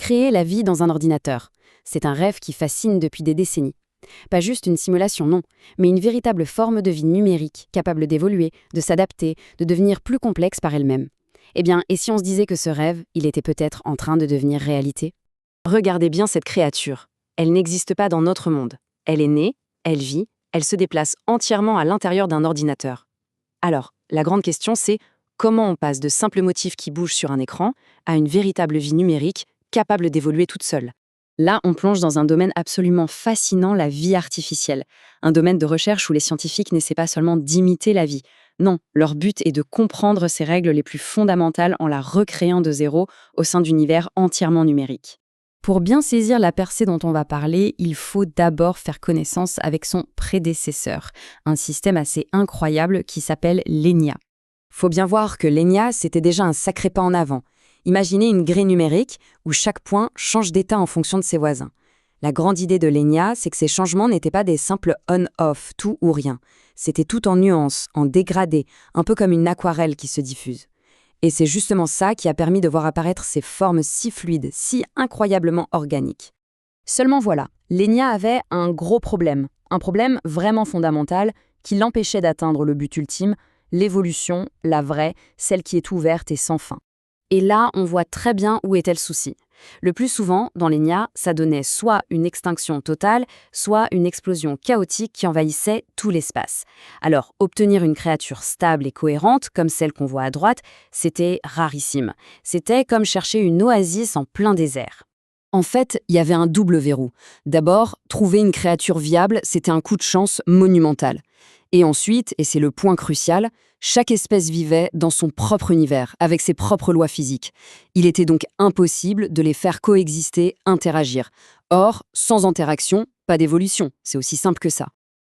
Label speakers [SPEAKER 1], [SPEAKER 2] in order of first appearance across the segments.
[SPEAKER 1] Créer la vie dans un ordinateur. C'est un rêve qui fascine depuis des décennies. Pas juste une simulation, non, mais une véritable forme de vie numérique, capable d'évoluer, de s'adapter, de devenir plus complexe par elle-même. Eh bien, et si on se disait que ce rêve, il était peut-être en train de devenir réalité? Regardez bien cette créature. Elle n'existe pas dans notre monde. Elle est née, elle vit, elle se déplace entièrement à l'intérieur d'un ordinateur. Alors, la grande question c'est comment on passe de simples motifs qui bougent sur un écran à une véritable vie numérique capable d'évoluer toute seule. Là, on plonge dans un domaine absolument fascinant, la vie artificielle. Un domaine de recherche où les scientifiques n'essaient pas seulement d'imiter la vie. Non, leur but est de comprendre ses règles les plus fondamentales en la recréant de zéro au sein d'univers entièrement numériques. Pour bien saisir la percée dont on va parler, il faut d'abord faire connaissance avec son prédécesseur, un système assez incroyable qui s'appelle l'ENIAC. Faut bien voir que l'ENIAC, c'était déjà un sacré pas en avant. Imaginez une grille numérique où chaque point change d'état en fonction de ses voisins. La grande idée de l'ENIAC, c'est que ces changements n'étaient pas des simples on-off, tout ou rien. C'était tout en nuances, en dégradé, un peu comme une aquarelle qui se diffuse. Et c'est justement ça qui a permis de voir apparaître ces formes si fluides, si incroyablement organiques. Seulement voilà, l'ENIAC avait un gros problème, un problème vraiment fondamental qui l'empêchait d'atteindre le but ultime, l'évolution, la vraie, celle qui est ouverte et sans fin. Et là, on voit très bien où était le souci. Le plus souvent, dans l'ENIAC, ça donnait soit une extinction totale, soit une explosion chaotique qui envahissait tout l'espace. Alors, obtenir une créature stable et cohérente, comme celle qu'on voit à droite, c'était rarissime. C'était comme chercher une oasis en plein désert. En fait, il y avait un double verrou. D'abord, trouver une créature viable, c'était un coup de chance monumental. Et ensuite, et c'est le point crucial, chaque espèce vivait dans son propre univers, avec ses propres lois physiques. Il était donc impossible de les faire coexister, interagir. Or, sans interaction, pas d'évolution. C'est aussi simple que ça.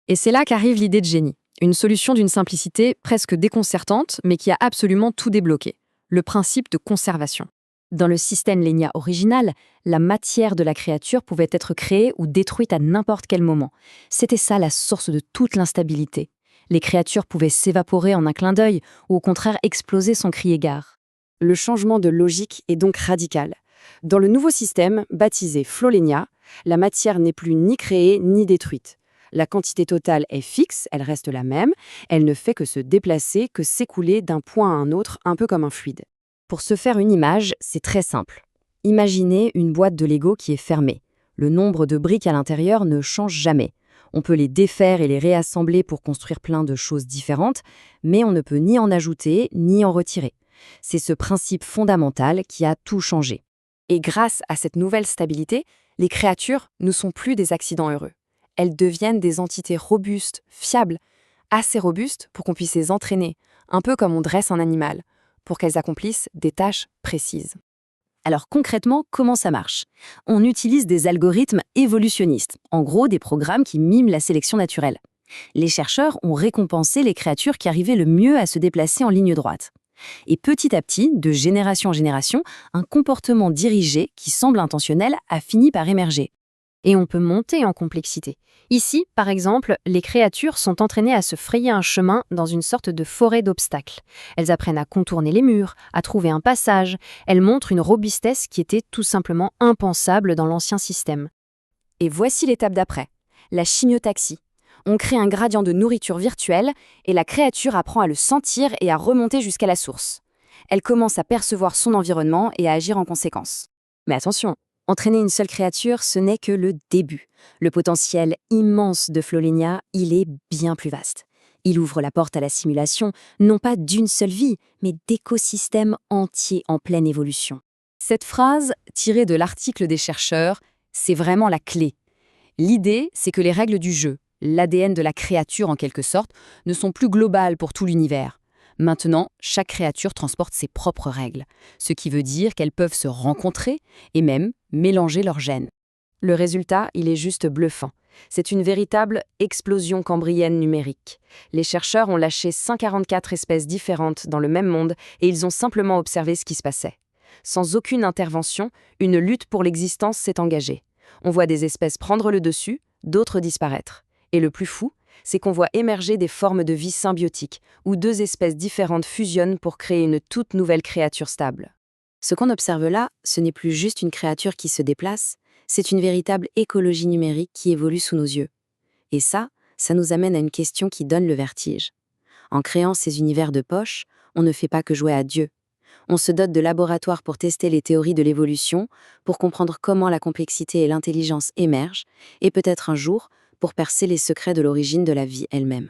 [SPEAKER 1] Et c'est là qu'arrive l'idée de génie. Une solution d'une simplicité presque déconcertante, mais qui a absolument tout débloqué. Le principe de conservation. Dans le système l'ENIAC original, la matière de la créature pouvait être créée ou détruite à n'importe quel moment. C'était ça la source de toute l'instabilité. Les créatures pouvaient s'évaporer en un clin d'œil ou au contraire exploser sans crier gare. Le changement de logique est donc radical. Dans le nouveau système, baptisé FlowLENIAC, la matière n'est plus ni créée ni détruite. La quantité totale est fixe, elle reste la même, elle ne fait que se déplacer, que s'écouler d'un point à un autre, un peu comme un fluide. Pour se faire une image, c'est très simple. Imaginez une boîte de Lego qui est fermée. Le nombre de briques à l'intérieur ne change jamais. On peut les défaire et les réassembler pour construire plein de choses différentes, mais on ne peut ni en ajouter ni en retirer. C'est ce principe fondamental qui a tout changé. Et grâce à cette nouvelle stabilité, les créatures ne sont plus des accidents heureux. Elles deviennent des entités robustes, fiables, assez robustes pour qu'on puisse les entraîner, un peu comme on dresse un animal, pour qu'elles accomplissent des tâches précises. Alors concrètement, comment ça marche? On utilise des algorithmes évolutionnistes, en gros des programmes qui miment la sélection naturelle. Les chercheurs ont récompensé les créatures qui arrivaient le mieux à se déplacer en ligne droite. Et petit à petit, de génération en génération, un comportement dirigé qui semble intentionnel a fini par émerger. Et on peut monter en complexité. Ici, par exemple, les créatures sont entraînées à se frayer un chemin dans une sorte de forêt d'obstacles. Elles apprennent à contourner les murs, à trouver un passage. Elles montrent une robustesse qui était tout simplement impensable dans l'ancien système. Et voici l'étape d'après, la chimiotaxie. On crée un gradient de nourriture virtuelle et la créature apprend à le sentir et à remonter jusqu'à la source. Elle commence à percevoir son environnement et à agir en conséquence. Mais attention, entraîner une seule créature, ce n'est que le début. Le potentiel immense de FlowLENIAC, il est bien plus vaste. Il ouvre la porte à la simulation, non pas d'une seule vie, mais d'écosystèmes entiers en pleine évolution. Cette phrase, tirée de l'article des chercheurs, c'est vraiment la clé. L'idée, c'est que les règles du jeu, l'ADN de la créature en quelque sorte, ne sont plus globales pour tout l'univers. Maintenant, chaque créature transporte ses propres règles, ce qui veut dire qu'elles peuvent se rencontrer et même mélanger leurs gènes. Le résultat, il est juste bluffant. C'est une véritable explosion cambrienne numérique. Les chercheurs ont lâché 144 espèces différentes dans le même monde et ils ont simplement observé ce qui se passait. Sans aucune intervention, une lutte pour l'existence s'est engagée. On voit des espèces prendre le dessus, d'autres disparaître. Et le plus fou, c'est qu'on voit émerger des formes de vie symbiotiques, où deux espèces différentes fusionnent pour créer une toute nouvelle créature stable. Ce qu'on observe là, ce n'est plus juste une créature qui se déplace, c'est une véritable écologie numérique qui évolue sous nos yeux. Et ça nous amène à une question qui donne le vertige. En créant ces univers de poche, on ne fait pas que jouer à Dieu. On se dote de laboratoires pour tester les théories de l'évolution, pour comprendre comment la complexité et l'intelligence émergent, et peut-être un jour, pour percer les secrets de l'origine de la vie elle-même.